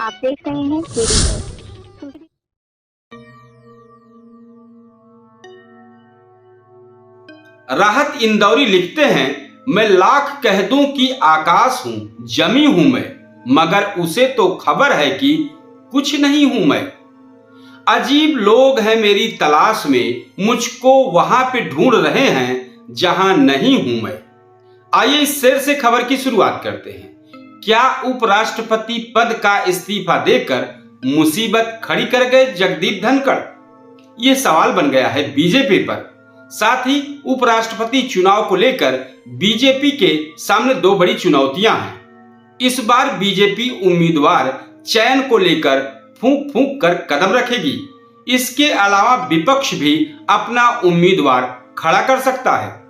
आप देख रहे हैं केडी न्यूज़। राहत इंदौरी लिखते हैं, मैं लाख कह दूं कि आकाश हूं, जमी हूं मैं, मगर उसे तो खबर है कि कुछ नहीं हूं मैं। अजीब लोग हैं मेरी तलाश में, मुझको वहां पे ढूंढ रहे हैं जहां नहीं हूं मैं। आइए इस शेर से खबर की शुरुआत करते हैं। क्या उपराष्ट्रपति पद का इस्तीफा देकर मुसीबत खड़ी कर गए जगदीप धनखड़? यह सवाल बन गया है बीजेपी पर। साथ ही उपराष्ट्रपति चुनाव को लेकर बीजेपी के सामने दो बड़ी चुनौतियां हैं। इस बार बीजेपी उम्मीदवार चयन को लेकर फूंक फूंक कर कदम रखेगी। इसके अलावा विपक्ष भी अपना उम्मीदवार खड़ा कर सकता है।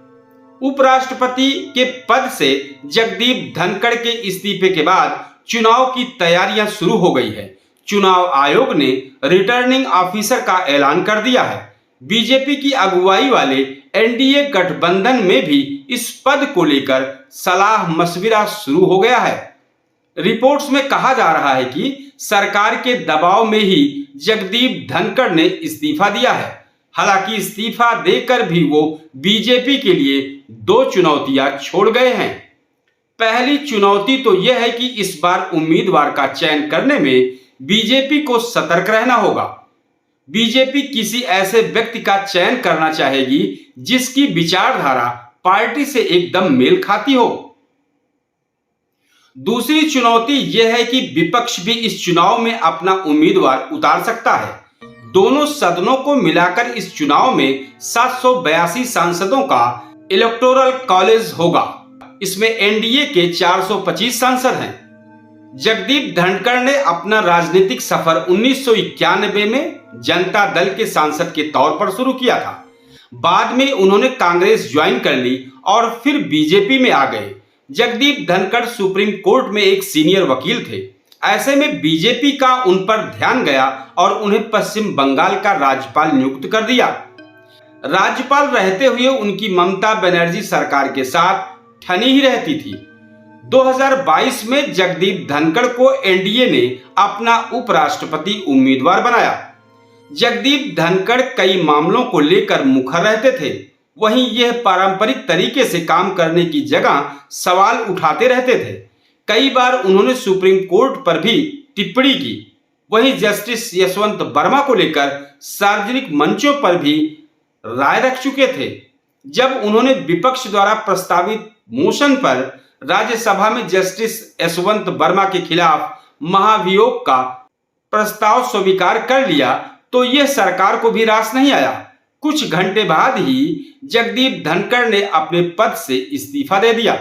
उपराष्ट्रपति के पद से जगदीप धनखड़ के इस्तीफे के बाद चुनाव की तैयारियां शुरू हो गई है। चुनाव आयोग ने रिटर्निंग ऑफिसर का ऐलान कर दिया है। बीजेपी की अगुवाई वाले एनडीए गठबंधन में भी इस पद को लेकर सलाह मशविरा शुरू हो गया है। रिपोर्ट्स में कहा जा रहा है कि सरकार के दबाव में ही जगदीप धनखड़ ने इस्तीफा दिया है। हालांकि इस्तीफा देकर भी वो बीजेपी के लिए दो चुनौतियां छोड़ गए हैं। पहली चुनौती तो यह है कि इस बार उम्मीदवार का चयन करने में बीजेपी को सतर्क रहना होगा। बीजेपी किसी ऐसे व्यक्ति का चयन करना चाहेगी जिसकी विचारधारा पार्टी से एकदम मेल खाती हो। दूसरी चुनौती यह है कि विपक्ष भी इस चुनाव में अपना उम्मीदवार उतार सकता है। दोनों सदनों को मिलाकर इस चुनाव में 782 सांसदों का इलेक्टोरल कॉलेज होगा। इसमें एनडीए के 425 सांसद हैं। जगदीप धनखड़ ने अपना राजनीतिक सफर 1991 में जनता दल के सांसद के तौर पर शुरू किया था। बाद में उन्होंने कांग्रेस ज्वाइन कर ली और फिर बीजेपी में आ गए। जगदीप धनखड़ सुप्रीम कोर्ट में एक सीनियर वकील थे। ऐसे में बीजेपी का उन पर ध्यान गया और उन्हें पश्चिम बंगाल का राज्यपाल नियुक्त कर दिया। राज्यपाल रहते हुए उनकी ममता बनर्जी सरकार के साथ ठनी ही रहती थी। 2022 में जगदीप धनखड़ को एनडीए ने अपना उपराष्ट्रपति उम्मीदवार बनाया। जगदीप धनखड़ कई मामलों को लेकर मुखर रहते थे। वहीं यह पारंपरिक तरीके से काम करने की जगह सवाल उठाते रहते थे। कई बार उन्होंने सुप्रीम कोर्ट पर भी टिप्पणी की। वहीं जस्टिस यशवंत वर्मा को लेकर सार्वजनिक मंचों पर भी राय रख चुके थे। जब उन्होंने विपक्ष द्वारा प्रस्तावित मोशन पर राज्यसभा में जस्टिस यशवंत वर्मा के खिलाफ महाभियोग का प्रस्ताव स्वीकार कर लिया तो यह सरकार को भी रास नहीं आया। कुछ घंटे बाद ही जगदीप धनखड़ ने अपने पद से इस्तीफा दे दिया।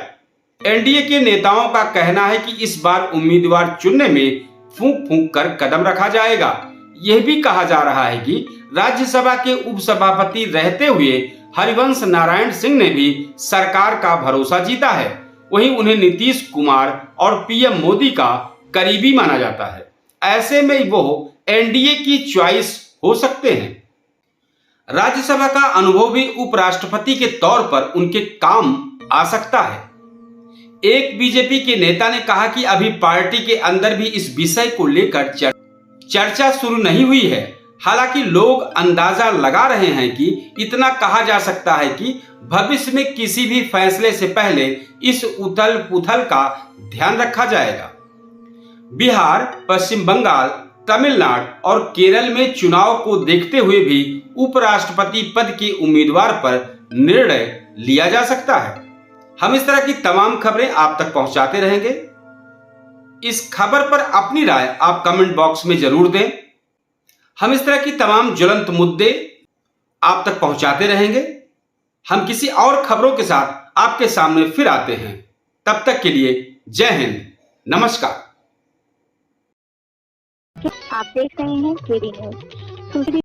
एनडीए के नेताओं का कहना है कि इस बार उम्मीदवार चुनने में फूंक फूंक कर कदम रखा जाएगा। यह भी कहा जा रहा है कि राज्यसभा के उपसभापति रहते हुए हरिवंश नारायण सिंह ने भी सरकार का भरोसा जीता है। वहीं उन्हें नीतीश कुमार और पीएम मोदी का करीबी माना जाता है। ऐसे में वो एनडीए की चॉइस हो सकते हैं। राज्यसभा का अनुभव भी उपराष्ट्रपति के तौर पर उनके काम आ सकता है। एक बीजेपी के नेता ने कहा कि अभी पार्टी के अंदर भी इस विषय को लेकर चर्चा शुरू नहीं हुई है। हालांकि लोग अंदाजा लगा रहे हैं कि इतना कहा जा सकता है कि भविष्य में किसी भी फैसले से पहले इस उथल पुथल का ध्यान रखा जाएगा। बिहार, पश्चिम बंगाल, तमिलनाडु और केरल में चुनाव को देखते हुए भी उपराष्ट्रपति पद के उम्मीदवार पर निर्णय लिया जा सकता है। हम इस तरह की तमाम खबरें आप तक पहुंचाते रहेंगे। इस खबर पर अपनी राय आप कमेंट बॉक्स में जरूर दें। हम इस तरह की तमाम ज्वलंत मुद्दे आप तक पहुंचाते रहेंगे। हम किसी और खबरों के साथ आपके सामने फिर आते हैं। तब तक के लिए जय हिंद, नमस्कार। आप देख रहे हैं केडी न्यूज़।